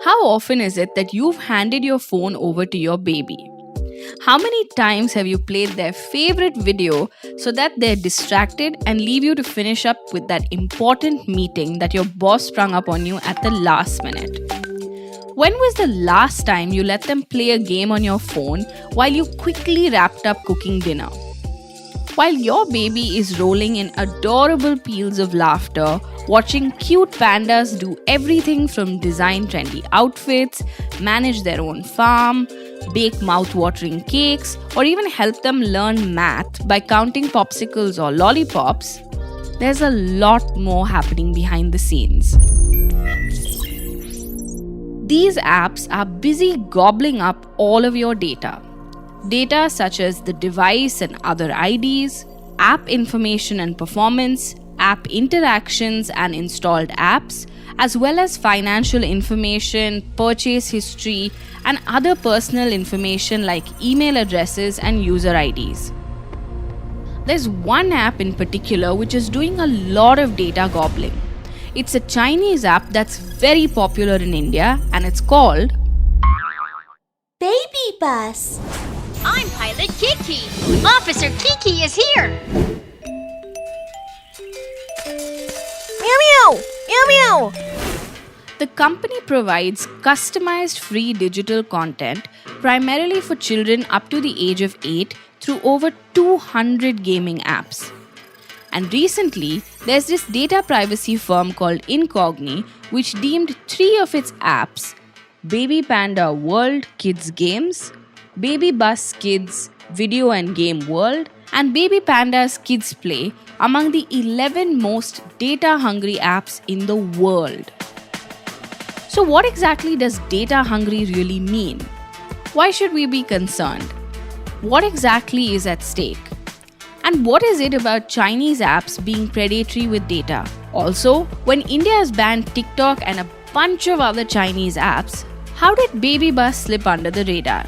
How often is it that you've handed your phone over to your baby? How many times have you played their favorite video so that they're distracted and leave you to finish up with that important meeting that your boss sprung up on you at the last minute? When was the last time you let them play a game on your phone while you quickly wrapped up cooking dinner? While your baby is rolling in adorable peals of laughter, watching cute pandas do everything from design trendy outfits, manage their own farm, bake mouth-watering cakes, or even help them learn math by counting popsicles or lollipops, there's a lot more happening behind the scenes. These apps are busy gobbling up all of your data. Data such as the device and other IDs, app information and performance, app interactions and installed apps, as well as financial information, purchase history, and other personal information like email addresses and user IDs. There's one app in particular which is doing a lot of data gobbling. It's a Chinese app that's very popular in India and it's called BabyBus. I'm Pilot Kiki. Officer Kiki is here. Meow meow! Meow meow! The company provides customized free digital content primarily for children up to the age of 8 through over 200 gaming apps. And recently, there's this data privacy firm called Incogni which deemed 3 of its apps, Baby Panda World Kids Games, BabyBus Kids Video and Game World, and Baby Panda's Kids Play among the 11 most data-hungry apps in the world. So what exactly does data-hungry really mean? Why should we be concerned? What exactly is at stake? And what is it about Chinese apps being predatory with data? Also, when India has banned TikTok and a bunch of other Chinese apps, how did BabyBus slip under the radar?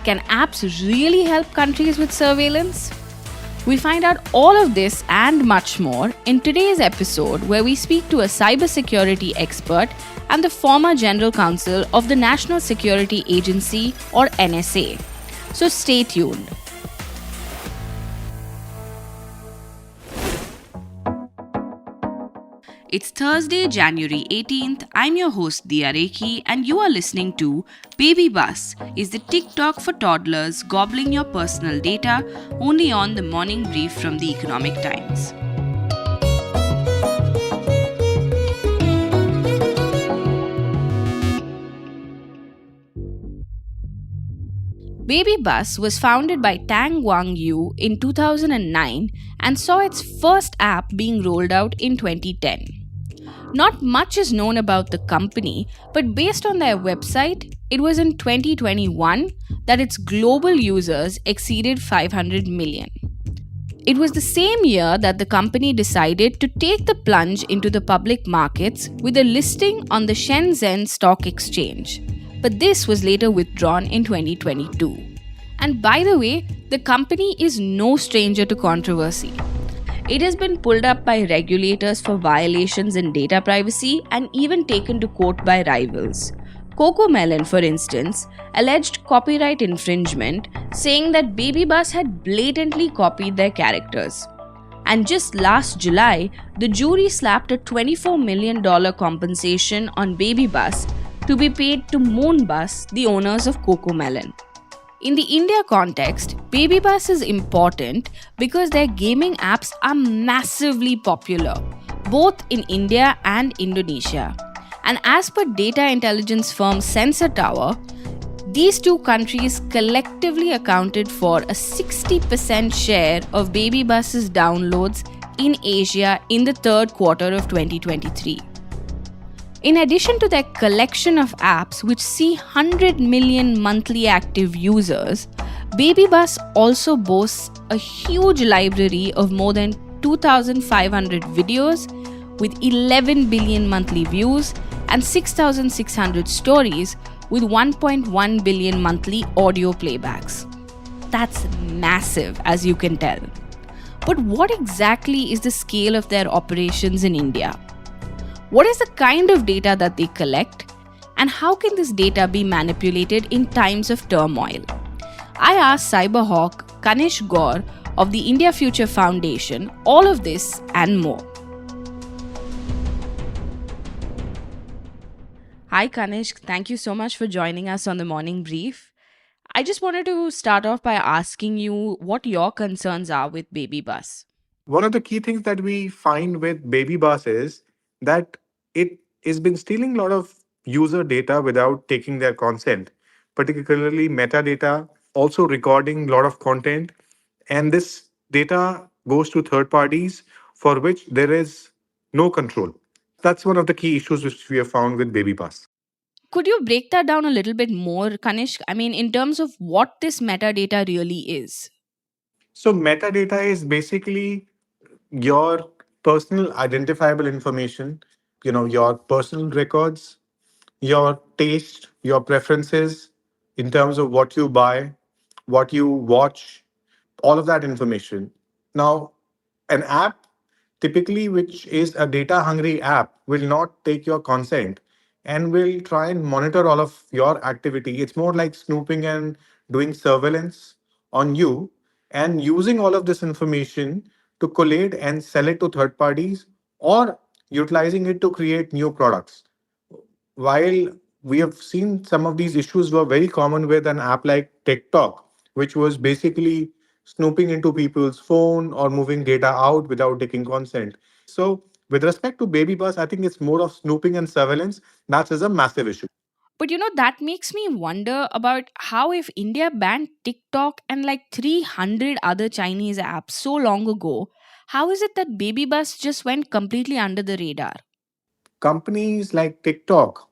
Can apps really help countries with surveillance? We find out all of this and much more in today's episode where we speak to a cybersecurity expert and the former General Counsel of the National Security Agency or NSA. So stay tuned. It's Thursday, January 18th. I'm your host Diya Rekhi and you are listening to BabyBus is the TikTok for toddlers gobbling your personal data only on the morning brief from the Economic Times. BabyBus was founded by Tang Wang Yu in 2009 and saw its first app being rolled out in 2010. Not much is known about the company, but based on their website, it was in 2021 that its global users exceeded 500 million. It was the same year that the company decided to take the plunge into the public markets with a listing on the Shenzhen Stock Exchange. But this was later withdrawn in 2022. And by the way, the company is no stranger to controversy. It has been pulled up by regulators for violations in data privacy and even taken to court by rivals. CoComelon, for instance, alleged copyright infringement, saying that BabyBus had blatantly copied their characters. And just last July, the jury slapped a $24 million compensation on BabyBus to be paid to Moonbus, the owners of CoComelon. In the India context, BabyBus is important because their gaming apps are massively popular, both in India and Indonesia. And as per data intelligence firm Sensor Tower, these two countries collectively accounted for a 60% share of BabyBus's downloads in Asia in the third quarter of 2023. In addition to their collection of apps which see 100 million monthly active users, BabyBus also boasts a huge library of more than 2,500 videos with 11 billion monthly views and 6,600 stories with 1.1 billion monthly audio playbacks. That's massive, as you can tell. But what exactly is the scale of their operations in India? What is the kind of data that they collect? And how can this data be manipulated in times of turmoil? I asked Cyberhawk Kanish Gaur of the India Future Foundation all of this and more. Hi Kanish, thank you so much for joining us on the morning brief. I just wanted to start off by asking you what your concerns are with BabyBus. One of the key things that we find with BabyBus is that it has been stealing a lot of user data without taking their consent, particularly metadata, also recording a lot of content. And this data goes to third parties for which there is no control. That's one of the key issues which we have found with BabyBus. Could you break that down a little bit more, Kanish? I mean, in terms of what this metadata really is. So, metadata is basically your personal identifiable information, your personal records, your taste, your preferences in terms of what you buy, what you watch, all of that information. Now, an app typically which is a data hungry app will not take your consent and will try and monitor all of your activity. It's more like snooping and doing surveillance on you and using all of this information to collate and sell it to third parties or utilizing it to create new products. While we have seen some of these issues were very common with an app like TikTok, which was basically snooping into people's phone or moving data out without taking consent. So, with respect to BabyBus, I think it's more of snooping and surveillance. That is a massive issue. But that makes me wonder about how if India banned TikTok and like 300 other Chinese apps so long ago, how is it that BabyBus just went completely under the radar? Companies like TikTok,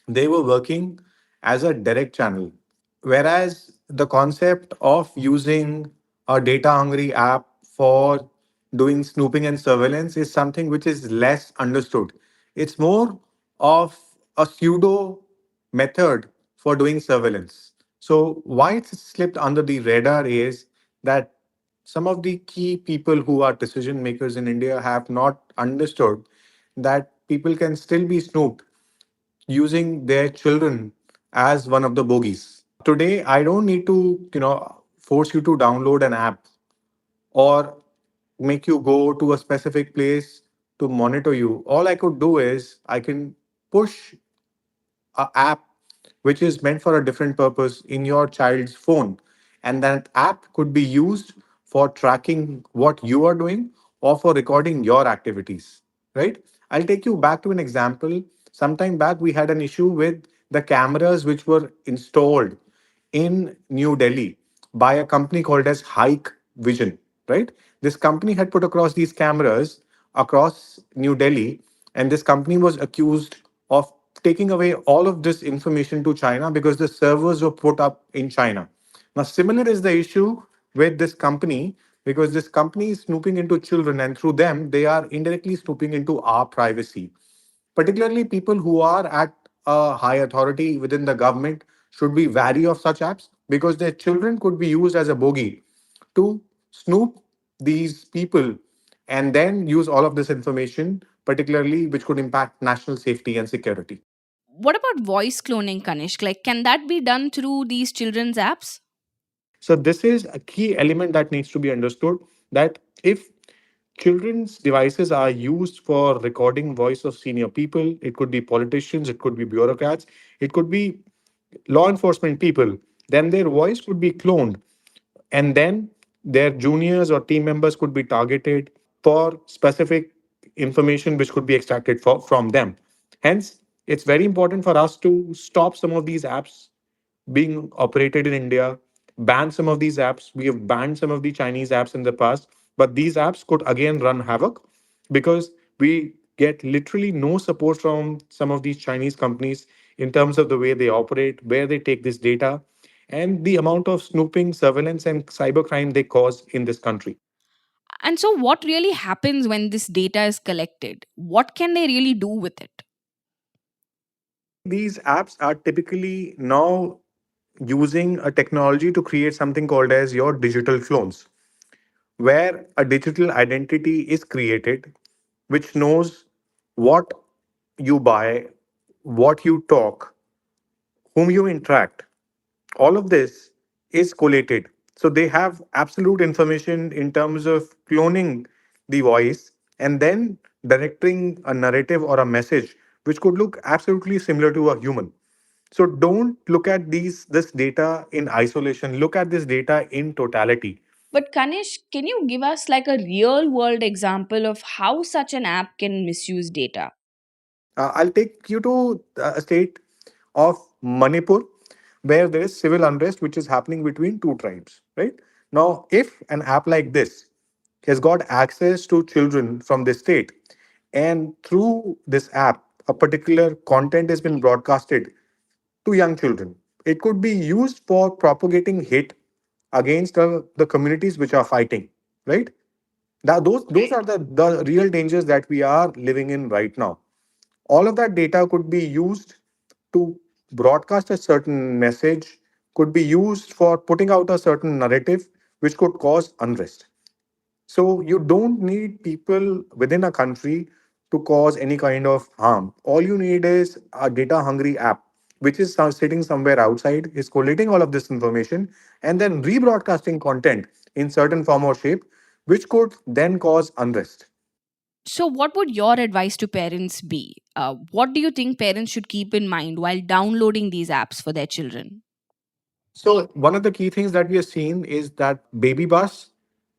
they were working as a direct channel. Whereas the concept of using a data hungry app for doing snooping and surveillance is something which is less understood. It's more of a pseudo method for doing surveillance. So, why it's slipped under the radar is that some of the key people who are decision makers in India have not understood that people can still be snooped using their children as one of the bogies. Today, I don't need to, force you to download an app or make you go to a specific place to monitor you. All I could do is I can push a app which is meant for a different purpose in your child's phone, and that app could be used for tracking what you are doing or for recording your activities, right? I'll take you back to an example. Sometime back we had an issue with the cameras which were installed in New Delhi by a company called as Hike Vision, right? This company had put across these cameras across New Delhi, and this company was accused of taking away all of this information to China because the servers were put up in China. Now, similar is the issue with this company because this company is snooping into children, and through them, they are indirectly snooping into our privacy. Particularly, people who are at a high authority within the government should be wary of such apps because their children could be used as a bogey to snoop these people and then use all of this information, particularly which could impact national safety and security. What about voice cloning, Kanishk? Like, can that be done through these children's apps? So this is a key element that needs to be understood that if children's devices are used for recording voice of senior people, it could be politicians, it could be bureaucrats, it could be law enforcement people, then their voice could be cloned and then their juniors or team members could be targeted for specific information which could be extracted from them. Hence, it's very important for us to stop some of these apps being operated in India, ban some of these apps. We have banned some of the Chinese apps in the past, but these apps could again run havoc because we get literally no support from some of these Chinese companies in terms of the way they operate, where they take this data, and the amount of snooping, surveillance, and cybercrime they cause in this country. And so, what really happens when this data is collected? What can they really do with it? These apps are typically now using a technology to create something called as your digital clones, where a digital identity is created which knows what you buy, what you talk, whom you interact. All of this is collated. So they have absolute information in terms of cloning the voice and then directing a narrative or a message which could look absolutely similar to a human. So don't look at this data in isolation. Look at this data in totality. But Kanish, can you give us like a real world example of how such an app can misuse data? I'll take you to a state of Manipur where there is civil unrest which is happening between two tribes, right? Now, if an app like this has got access to children from this state, and through this app, a particular content has been broadcasted to young children, it could be used for propagating hate against the communities which are fighting, right? Now, those are the real dangers that we are living in right now. All of that data could be used to broadcast a certain message, could be used for putting out a certain narrative which could cause unrest. So you don't need people within a country to cause any kind of harm. All you need is a data hungry app which is sitting somewhere outside, is collating all of this information and then rebroadcasting content in certain form or shape which could then cause unrest. So, what would your advice to parents be? What do you think parents should keep in mind while downloading these apps for their children? So one of the key things that we have seen is that BabyBus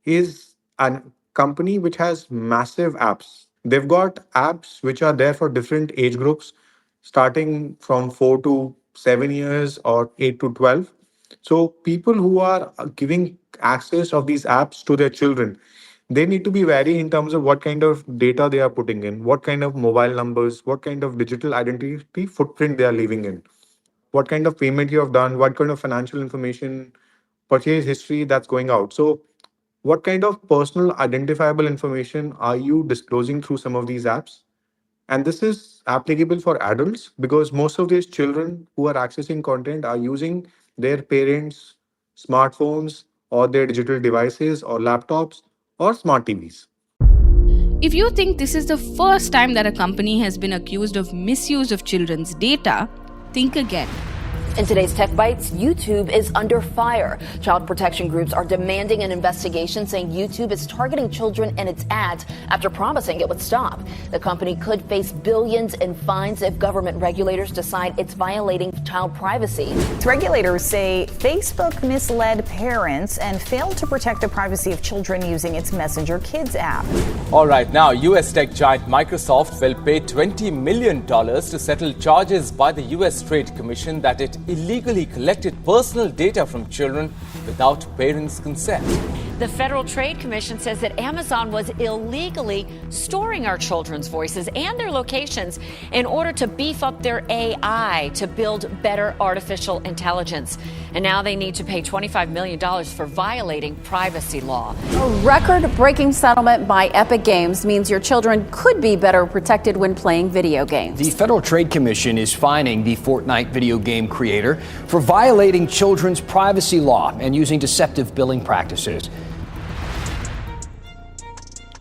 is a company which has massive apps. They've got apps which are there for different age groups, starting from 4 to 7 years or 8 to 12. So people who are giving access of these apps to their children, they need to be wary in terms of what kind of data they are putting in, what kind of mobile numbers, what kind of digital identity footprint they are leaving in, what kind of payment you have done, what kind of financial information, purchase history that's going out. So, what kind of personal identifiable information are you disclosing through some of these apps? And this is applicable for adults because most of these children who are accessing content are using their parents' smartphones or their digital devices or laptops or smart TVs. If you think this is the first time that a company has been accused of misuse of children's data, think again. In today's Tech Bites, YouTube is under fire. Child protection groups are demanding an investigation, saying YouTube is targeting children in its ads after promising it would stop. The company could face billions in fines if government regulators decide it's violating child privacy. Regulators say Facebook misled parents and failed to protect the privacy of children using its Messenger Kids app. All right, now US tech giant Microsoft will pay $20 million to settle charges by the US Trade Commission that it illegally collected personal data from children without parents' consent. The Federal Trade Commission says that Amazon was illegally storing our children's voices and their locations in order to beef up their AI to build better artificial intelligence. And now they need to pay $25 million for violating privacy law. A record-breaking settlement by Epic Games means your children could be better protected when playing video games. The Federal Trade Commission is fining the Fortnite video game creator for violating children's privacy law and using deceptive billing practices.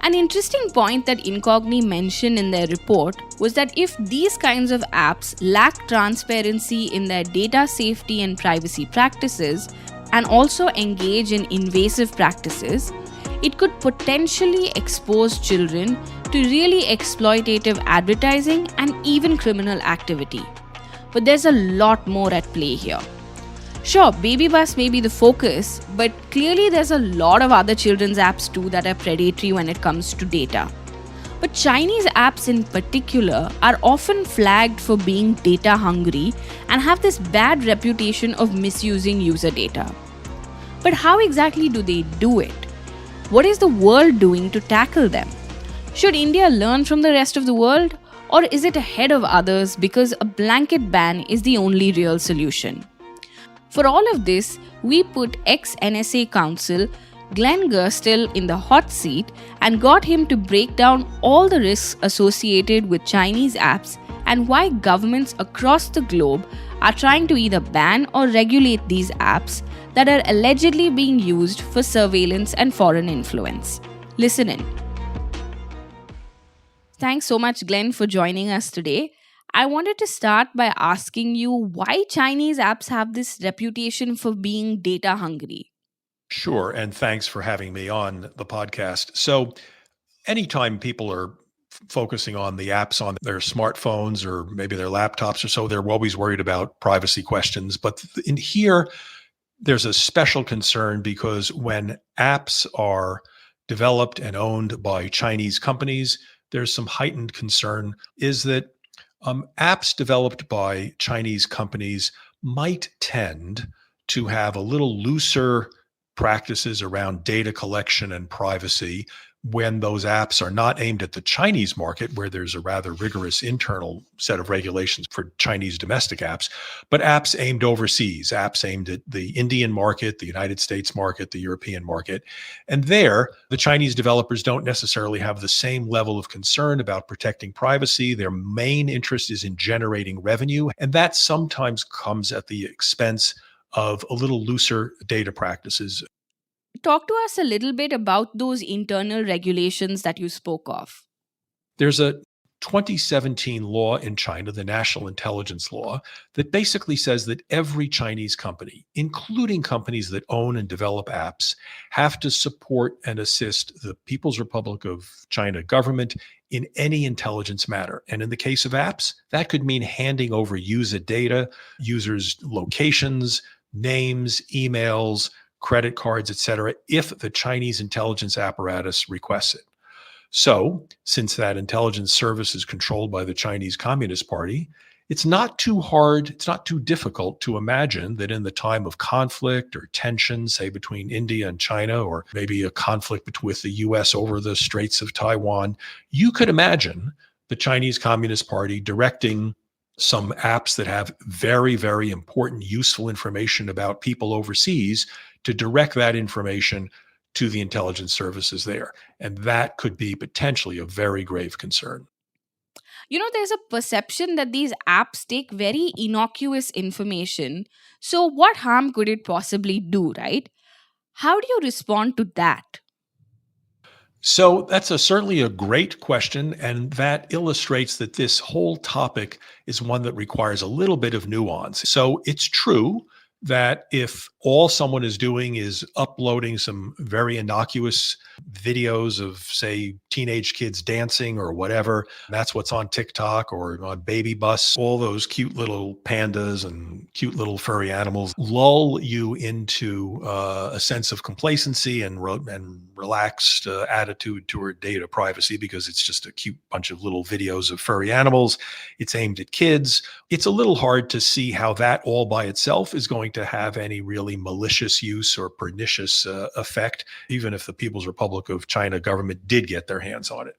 An interesting point that Incogni mentioned in their report was that if these kinds of apps lack transparency in their data safety and privacy practices and also engage in invasive practices, it could potentially expose children to really exploitative advertising and even criminal activity. But there's a lot more at play here. Sure, BabyBus may be the focus, but clearly there's a lot of other children's apps too that are predatory when it comes to data. But Chinese apps in particular are often flagged for being data hungry and have this bad reputation of misusing user data. But how exactly do they do it? What is the world doing to tackle them? Should India learn from the rest of the world? Or is it ahead of others because a blanket ban is the only real solution? For all of this, we put ex-NSA counsel Glenn Gerstle in the hot seat and got him to break down all the risks associated with Chinese apps and why governments across the globe are trying to either ban or regulate these apps that are allegedly being used for surveillance and foreign influence. Listen in. Thanks so much, Glenn, for joining us today. I wanted to start by asking you why Chinese apps have this reputation for being data hungry. Sure. And thanks for having me on the podcast. So, anytime people are focusing on the apps on their smartphones or maybe their laptops or so, they're always worried about privacy questions. But in here, there's a special concern because when apps are developed and owned by Chinese companies, there's some heightened concern is that apps developed by Chinese companies might tend to have a little looser practices around data collection and privacy when those apps are not aimed at the Chinese market, where there's a rather rigorous internal set of regulations for Chinese domestic apps, but apps aimed overseas, apps aimed at the Indian market, the United States market, the European market. And there, the Chinese developers don't necessarily have the same level of concern about protecting privacy. Their main interest is in generating revenue, and that sometimes comes at the expense of a little looser data practices. Talk to us a little bit about those internal regulations that you spoke of. There's a 2017 law in China, the National Intelligence Law, that basically says that every Chinese company, including companies that own and develop apps, have to support and assist the People's Republic of China government in any intelligence matter. And in the case of apps, that could mean handing over user data, users' locations, names, emails, credit cards, etc., if the Chinese intelligence apparatus requests it. So, since that intelligence service is controlled by the Chinese Communist Party, it's not too hard, it's not too difficult to imagine that in the time of conflict or tension, say between India and China, or maybe a conflict with the US over the Straits of Taiwan, you could imagine the Chinese Communist Party directing some apps that have very, very important, useful information about people overseas to direct that information to the intelligence services there. And that could be potentially a very grave concern. You know, there's a perception that these apps take very innocuous information. So, what harm could it possibly do, right? How do you respond to that? So that's certainly a great question, and that illustrates that this whole topic is one that requires a little bit of nuance. So it's true that if all someone is doing is uploading some very innocuous videos of, say, teenage kids dancing or whatever, that's what's on TikTok or on BabyBus, all those cute little pandas and cute little furry animals lull you into a sense of complacency and relaxed attitude toward data privacy because it's just a cute bunch of little videos of furry animals. It's aimed at kids. It's a little hard to see how that all by itself is going to have any really malicious use or pernicious effect, even if the People's Republic of China government did get their hands on it.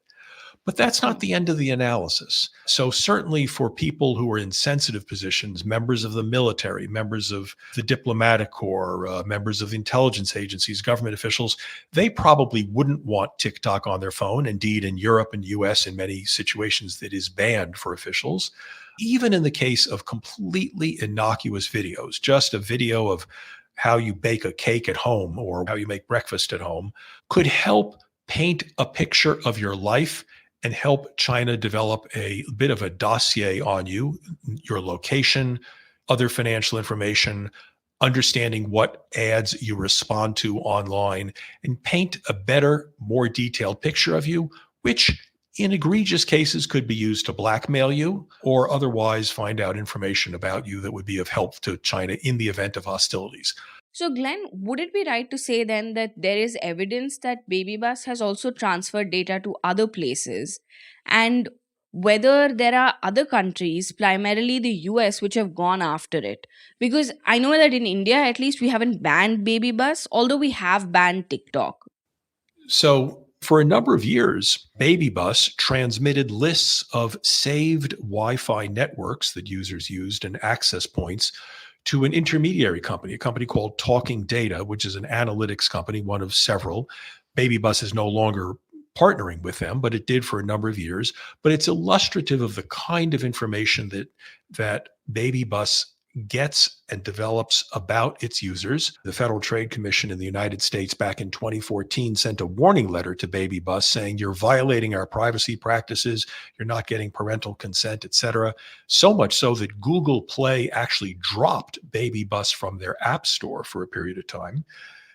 But that's not the end of the analysis. So certainly for people who are in sensitive positions, members of the military, members of the diplomatic corps, members of the intelligence agencies, government officials, they probably wouldn't want TikTok on their phone. Indeed, in Europe and US, in many situations, that is banned for officials. Even in the case of completely innocuous videos, just a video of how you bake a cake at home or how you make breakfast at home, could help paint a picture of your life and help China develop a bit of a dossier on you, your location, other financial information, understanding what ads you respond to online, and paint a better, more detailed picture of you, which in egregious cases could be used to blackmail you or otherwise find out information about you that would be of help to China in the event of hostilities. So, Glenn, would it be right to say then that there is evidence that BabyBus has also transferred data to other places? And whether there are other countries, primarily the US, which have gone after it? Because I know that in India, at least, we haven't banned BabyBus, although we have banned TikTok. So, for a number of years, BabyBus transmitted lists of saved Wi-Fi networks that users used and access points to an intermediary company, a company called Talking Data, which is an analytics company, one of several. BabyBus is no longer partnering with them, but it did for a number of years. But it's illustrative of the kind of information that BabyBus gets and develops about its users. The Federal Trade Commission in the United States back in 2014 sent a warning letter to BabyBus saying, you're violating our privacy practices, you're not getting parental consent, etc. So much so that Google Play actually dropped BabyBus from their app store for a period of time.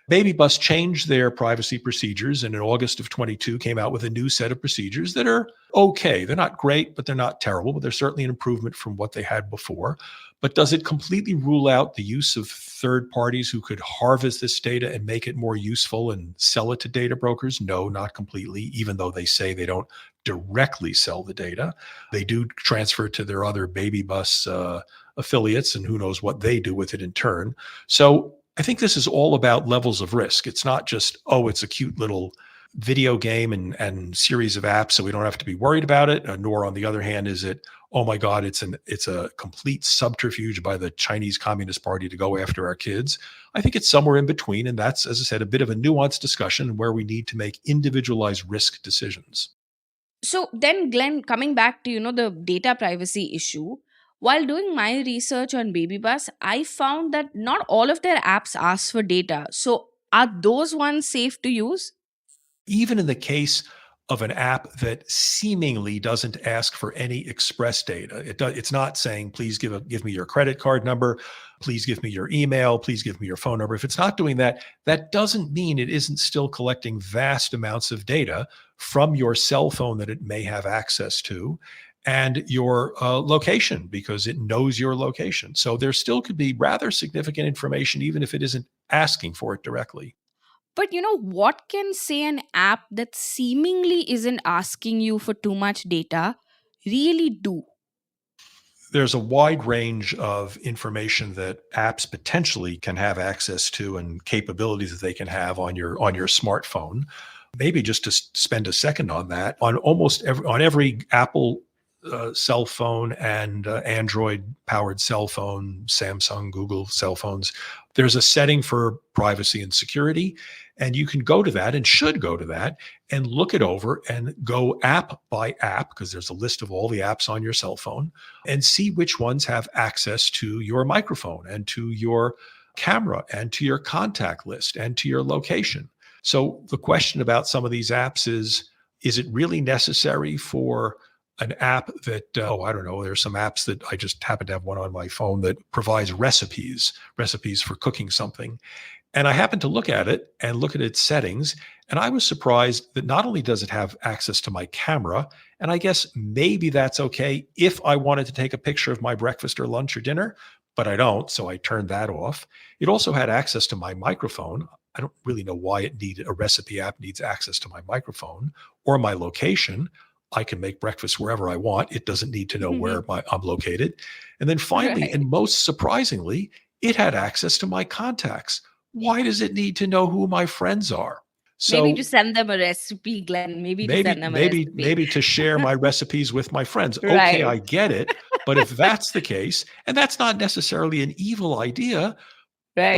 BabyBus changed their privacy procedures and in August of 22 came out with a new set of procedures that are okay. They're not great, but they're not terrible, but they're certainly an improvement from what they had before. But does it completely rule out the use of third parties who could harvest this data and make it more useful and sell it to data brokers? No, not completely, even though they say they don't directly sell the data. They do transfer it to their other BabyBus affiliates, and who knows what they do with it in turn. So I think this is all about levels of risk. It's not just, oh, it's a cute little video game and series of apps, so we don't have to be worried about it. Nor, on the other hand, is it, oh my God, it's a complete subterfuge by the Chinese Communist Party to go after our kids. I think it's somewhere in between, and that's, as I said, a bit of a nuanced discussion where we need to make individualized risk decisions. So then, Glenn, coming back to, the data privacy issue, while doing my research on BabyBus, I found that not all of their apps ask for data. So are those ones safe to use? Even in the case of an app that seemingly doesn't ask for any express data, it's not saying, please give me your credit card number, please give me your email, please give me your phone number. If it's not doing that, that doesn't mean it isn't still collecting vast amounts of data from your cell phone that it may have access to, and your location, because it knows your location. So there still could be rather significant information, even if it isn't asking for it directly. But what can, say, an app that seemingly isn't asking you for too much data really do? There's a wide range of information that apps potentially can have access to and capabilities that they can have on your smartphone. Maybe just to spend a second on that, on every Apple cell phone and Android-powered cell phone, Samsung, Google cell phones, there's a setting for privacy and security. And you can go to that and should go to that and look it over and go app by app, because there's a list of all the apps on your cell phone, and see which ones have access to your microphone and to your camera and to your contact list and to your location. So the question about some of these apps is it really necessary for an app that, I don't know, there's some apps that I just happen to have one on my phone that provides recipes for cooking something. And I happened to look at it and look at its settings, and I was surprised that not only does it have access to my camera, and I guess maybe that's okay if I wanted to take a picture of my breakfast or lunch or dinner, but I don't, so I turned that off. It also had access to my microphone. I don't really know why a recipe app needs access to my microphone or my location. I can make breakfast wherever I want. It doesn't need to know where I'm located. And then finally, and most surprisingly, it had access to my contacts. Why does it need to know who my friends are? So maybe to send them a recipe, Glenn. Maybe to send them a recipe. Maybe to share my recipes with my friends. Okay, Right. I get it. But if that's the case, and that's not necessarily an evil idea, Right.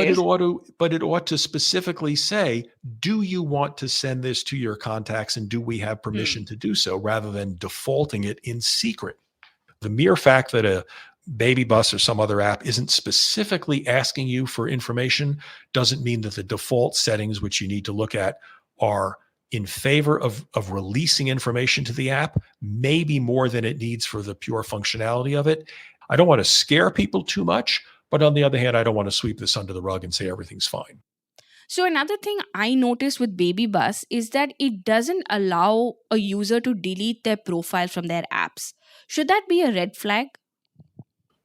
but it ought to specifically say, do you want to send this to your contacts, and do we have permission to do so, rather than defaulting it in secret? The mere fact that a BabyBus or some other app isn't specifically asking you for information doesn't mean that the default settings, which you need to look at, are in favor of releasing information to the app, maybe more than it needs for the pure functionality of it. I don't want to scare people too much, but on the other hand, I don't want to sweep this under the rug and say everything's fine. So another thing I noticed with BabyBus is that it doesn't allow a user to delete their profile from their apps. Should that be a red flag?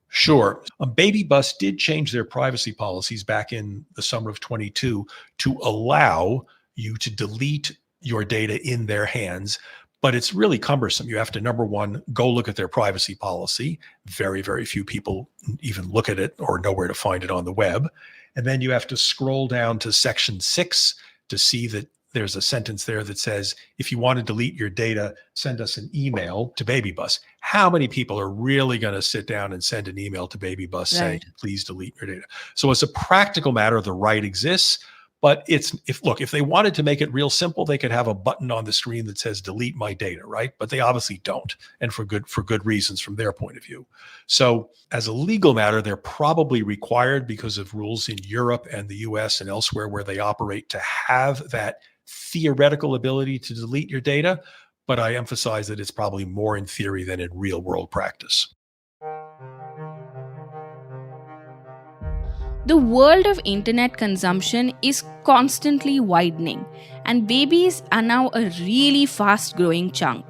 Sure. BabyBus did change their privacy policies back in the summer of 22 to allow you to delete your data in their hands, but it's really cumbersome. You have to, number one, go look at their privacy policy. Very, very few people even look at it or know where to find it on the web. And then you have to scroll down to section 6 to see that there's a sentence there that says, if you want to delete your data, send us an email to BabyBus. How many people are really going to sit down and send an email to BabyBus saying, please delete your data? So as a practical matter, the right exists, But if they wanted to make it real simple, they could have a button on the screen that says delete my data, right? But they obviously don't, and for good reasons from their point of view. So as a legal matter, they're probably required because of rules in Europe and the US and elsewhere where they operate to have that theoretical ability to delete your data. But I emphasize that it's probably more in theory than in real world practice. The world of internet consumption is constantly widening, and babies are now a really fast-growing chunk.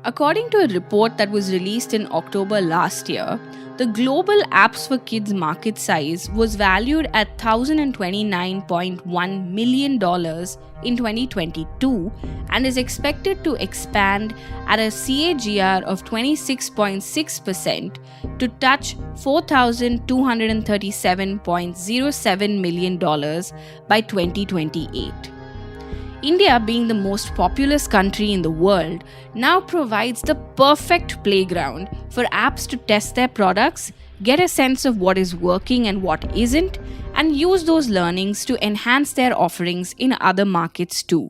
According to a report that was released in October last year, the global apps for kids market size was valued at $1,029.1 million in 2022 and is expected to expand at a CAGR of 26.6% to touch $4,237.07 million by 2028. India, being the most populous country in the world, now provides the perfect playground for apps to test their products, get a sense of what is working and what isn't, and use those learnings to enhance their offerings in other markets too.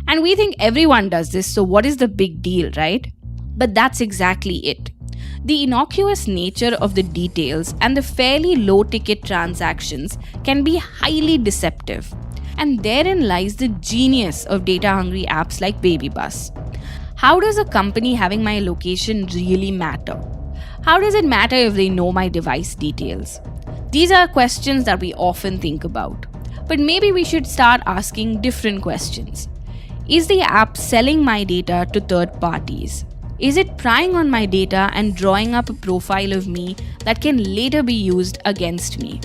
And we think everyone does this, so what is the big deal, right? But that's exactly it. The innocuous nature of the details and the fairly low-ticket transactions can be highly deceptive. And therein lies the genius of data-hungry apps like BabyBus. How does a company having my location really matter? How does it matter if they know my device details? These are questions that we often think about. But maybe we should start asking different questions. Is the app selling my data to third parties? Is it prying on my data and drawing up a profile of me that can later be used against me?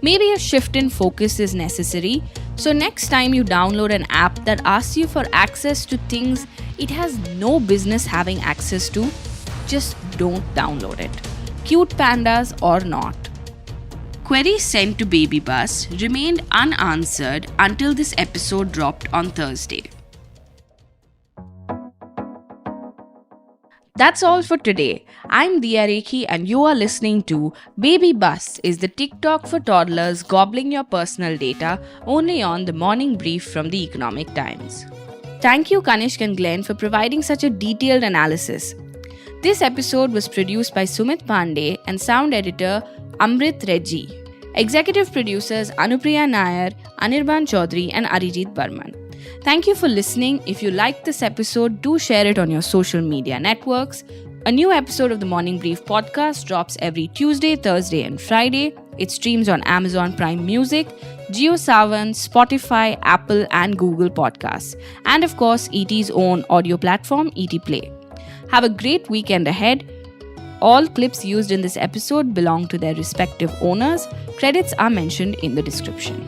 Maybe a shift in focus is necessary, so next time you download an app that asks you for access to things it has no business having access to, just don't download it. Cute pandas or not. Queries sent to BabyBus remained unanswered until this episode dropped on Thursday. That's all for today. I'm Diya Rekhi and you are listening to BabyBus is the TikTok for toddlers gobbling your personal data only on the morning brief from the Economic Times. Thank you Kanishk and Glenn for providing such a detailed analysis. This episode was produced by Sumit Pandey and sound editor Amrit Redji. Executive producers Anupriya Nair, Anirban Chaudhary and Arijit Barman. Thank you for listening. If you liked this episode, do share it on your social media networks. A new episode of the Morning Brief podcast drops every Tuesday, Thursday, and Friday. It streams on Amazon Prime Music, JioSaavn, Spotify, Apple, and Google Podcasts. And of course, ET's own audio platform, ET Play. Have a great weekend ahead. All clips used in this episode belong to their respective owners. Credits are mentioned in the description.